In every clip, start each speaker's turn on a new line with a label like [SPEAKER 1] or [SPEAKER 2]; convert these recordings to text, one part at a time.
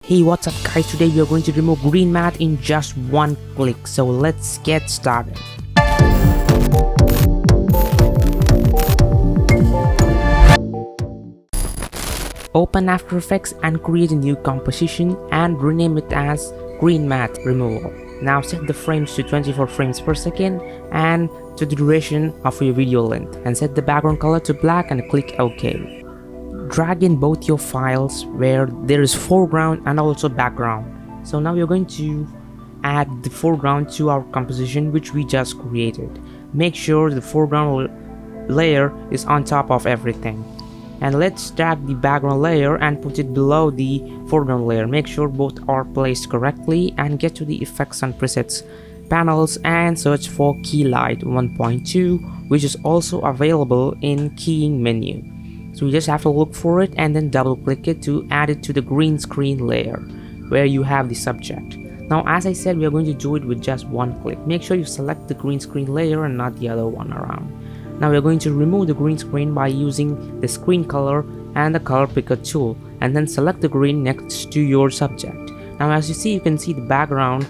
[SPEAKER 1] Hey, what's up guys, today we are going to remove green matte in just one click, so let's get started. Open After Effects and create a new composition and rename it as green matte removal. Now set the frames to 24 frames per second and to the duration of your video length, and set the background color to black and click OK. Drag in both your files where there is foreground and also background. So now you're going to add the foreground to our composition which we just created. Make sure the foreground layer is on top of everything. And let's drag the background layer and put it below the foreground layer. Make sure both are placed correctly and get to the effects and presets panels and search for Keylight 1.2, which is also available in keying menu. So you just have to look for it and then double click it to add it to the green screen layer where you have the subject. Now as I said, we are going to do it with just one click. Make sure you select the green screen layer and not the other one around. Now we're going to remove the green screen by using the screen color and the color picker tool, and then select the green next to your subject. Now as you see, you can see the background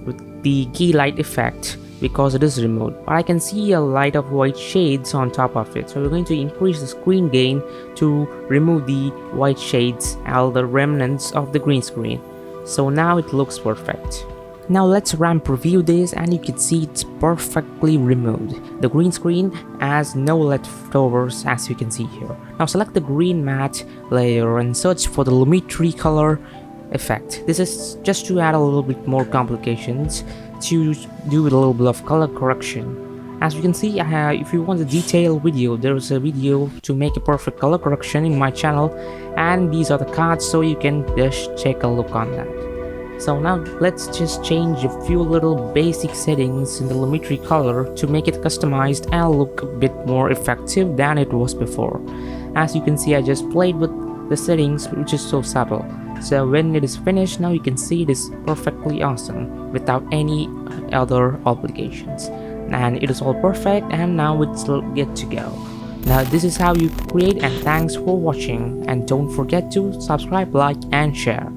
[SPEAKER 1] with the Keylight effect because it is removed, but I can see a light of white shades on top of it. So we're going to increase the screen gain to remove the white shades and the remnants of the green screen. So now it looks perfect. Now let's ramp preview this and you can see it's perfectly removed. The green screen has no leftovers as you can see here. Now select the green matte layer and search for the Lumetri color effect. This is just to add a little bit more complications to do with a little bit of color correction. As you can see, if you want a detailed video, there is a video to make a perfect color correction in my channel, and these are the cards, so you can just take a look on that. So now let's just change a few little basic settings in the Lumetri color to make it customized and look a bit more effective than it was before. As you can see, I just played with the settings, which is so subtle. So when it is finished, now you can see it is perfectly awesome without any other obligations. And it is all perfect, and now it's good to go. Now this is how you create, and thanks for watching, and don't forget to subscribe, like and share.